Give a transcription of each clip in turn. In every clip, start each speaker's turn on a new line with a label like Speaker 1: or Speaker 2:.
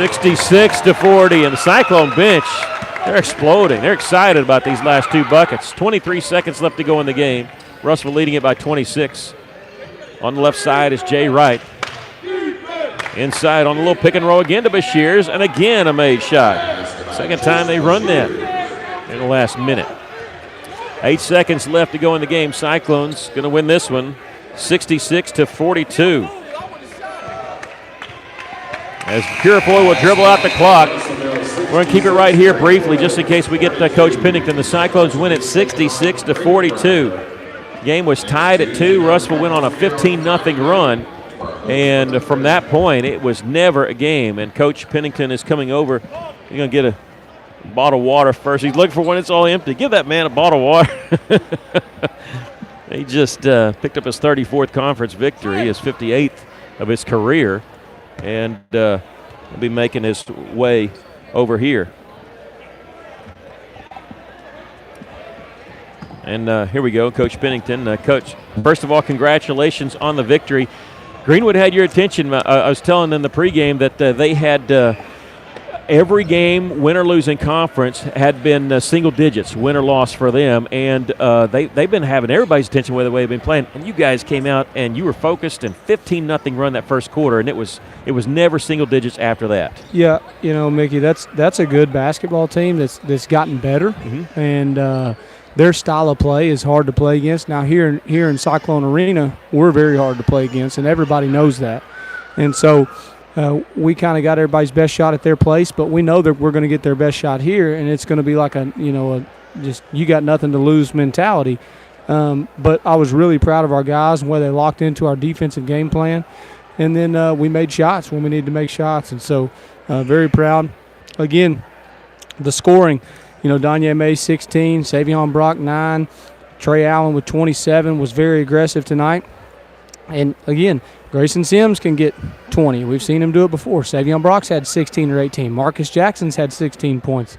Speaker 1: 66-40, and the Cyclone bench, they're exploding. They're excited about these last two buckets. 23 seconds left to go in the game. Russell leading it by 26. On the left side is Jay Wright. Inside on the little pick and roll again to Bashirs, and again a made shot. Second time they run that in the last minute. 8 seconds left to go in the game. Cyclones going to win this one, 66-42. As Purifoy will dribble out the clock. We're going to keep it right here briefly just in case we get Coach Pennington. The Cyclones win it 66-42. Game was tied at 2. Russell went on a 15-0 run. And from that point, it was never a game. And Coach Pennington is coming over. He's going to get a bottle of water first. He's looking for when it's all empty. Give that man a bottle of water. He just picked up his 34th conference victory, his 58th of his career. And he'll be making his way over here. And here we go, Coach Pennington. Coach, first of all, congratulations on the victory. Greenwood had your attention. I was telling in the pregame that they had every game, win or lose in conference, had been single digits, win or loss for them. And they've been having everybody's attention with the way they've been playing. And you guys came out and you were focused and 15-0 run that first quarter, and it was never single digits after that. Yeah,
Speaker 2: Mickey, that's a good basketball team that's gotten better. Mm-hmm. And their style of play is hard to play against. Now here in Cyclone Arena, we're very hard to play against, and everybody knows that. And so we kind of got everybody's best shot at their place, but we know that we're going to get their best shot here, and it's going to be like a just you got nothing to lose mentality. But I was really proud of our guys and where they locked into our defensive game plan, and then we made shots when we needed to make shots, and so very proud. Again, the scoring. Danye May 16, Savion Brock 9, Trey Allen with 27 was very aggressive tonight. And again, Grayson Sims can get 20. We've seen him do it before. Savion Brock's had 16 or 18. Marcus Jackson's had 16 points.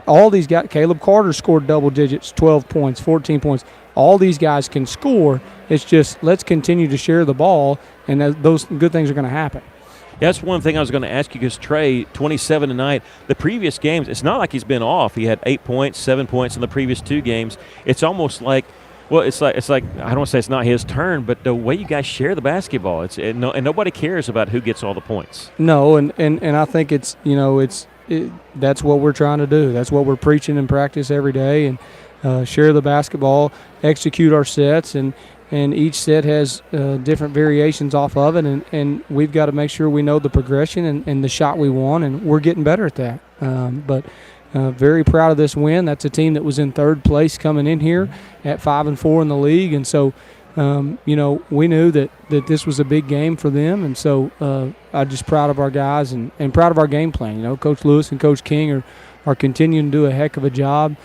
Speaker 2: All these guys, Caleb Carter scored double digits, 12 points, 14 points. All these guys can score. It's just let's continue to share the ball, and those good things are going to happen.
Speaker 1: That's one thing I was going to ask you because Trey, 27 tonight. The previous games, it's not like he's been off. He had 8 points, 7 points in the previous 2 games. It's almost like, it's like I don't want to say it's not his turn, but the way you guys share the basketball, and nobody cares about who gets all the points.
Speaker 2: No, and I think it's that's what we're trying to do. That's what we're preaching in practice every day, and share the basketball, execute our sets, and each set has different variations off of it, and we've got to make sure we know the progression and the shot we want, and we're getting better at that. But very proud of this win. That's a team that was in third place coming in here at 5-4 in the league, and so we knew that this was a big game for them, and so I'm just proud of our guys and proud of our game plan. Coach Lewis and Coach King are continuing to do a heck of a job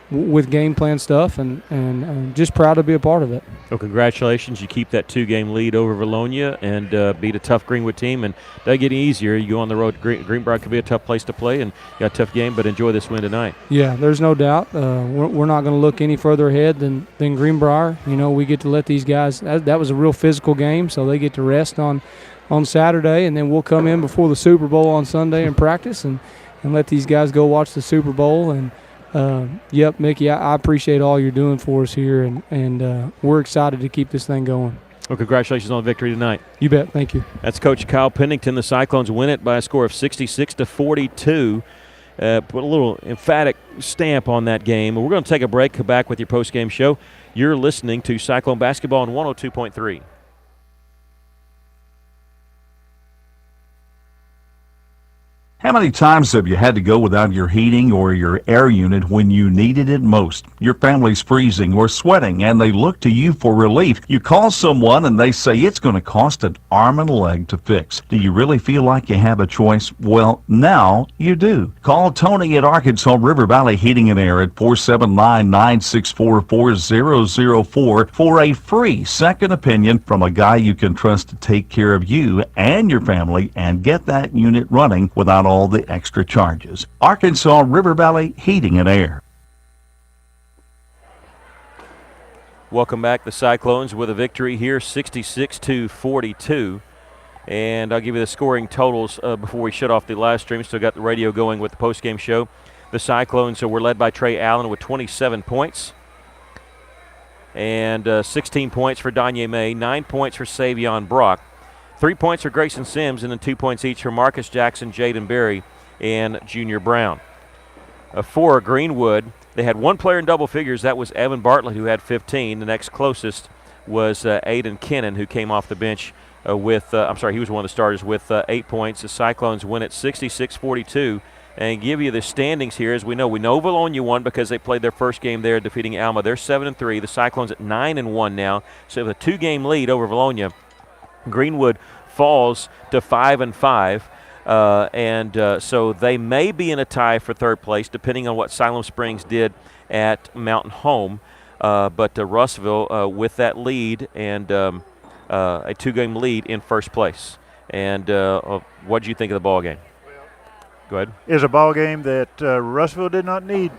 Speaker 2: with game plan stuff, and just proud to be a part of it.
Speaker 1: Well, congratulations. You keep that 2-game lead over Vernonia and beat a tough Greenwood team, and that'll get easier. You go on the road to Greenbrier. Could be a tough place to play, and you got a tough game, but enjoy this win tonight.
Speaker 2: Yeah, there's no doubt. We're not going to look any further ahead than Greenbrier. We get to let these guys – that was a real physical game, so they get to rest on Saturday, and then we'll come in before the Super Bowl on Sunday and practice and let these guys go watch the Super Bowl. And yep, Mickey, I appreciate all you're doing for us here, and we're excited to keep this thing going.
Speaker 1: Well, congratulations on the victory tonight.
Speaker 2: You bet. Thank you.
Speaker 1: That's Coach Kyle Pennington. The Cyclones win it by a score of 66-42. Put a little emphatic stamp on that game. We're going to take a break, come back with your post-game show. You're listening to Cyclone Basketball on 102.3.
Speaker 3: How many times have you had to go without your heating or your air unit when you needed it most? Your family's freezing or sweating, and they look to you for relief. You call someone, and they say it's going to cost an arm and a leg to fix. Do you really feel like you have a choice? Well, now you do. Call Tony at Arkansas River Valley Heating and Air at 479-964-4004 for a free second opinion from a guy you can trust to take care of you and your family and get that unit running without all the extra charges. Arkansas River Valley Heating and Air.
Speaker 1: Welcome back. The Cyclones with a victory here, 66-42. And I'll give you the scoring totals before we shut off the live stream. Still got the radio going with the postgame show. The Cyclones were led by Trey Allen with 27 points. And 16 points for Danye May, 9 points for Savion Brock, 3 points for Grayson Sims, and then 2 points each for Marcus Jackson, Jaden Berry, and Junior Brown. For Greenwood, they had one player in double figures. That was Evan Bartlett, who had 15. The next closest was Aiden Kennan, who came off the bench he was one of the starters with 8 points. The Cyclones win at 66-42. And give you the standings here. As we know Bologna won because they played their first game there, defeating Alma. They're 7-3. The Cyclones at 9-1 now, so with a 2-game lead over Bologna. Greenwood falls to 5-5, so they may be in a tie for third place, depending on what Siloam Springs did at Mountain Home. But Russellville with that lead and a 2-game lead in first place. And what did you think of the ball game? Go ahead.
Speaker 4: Is a ball game that Russellville did not need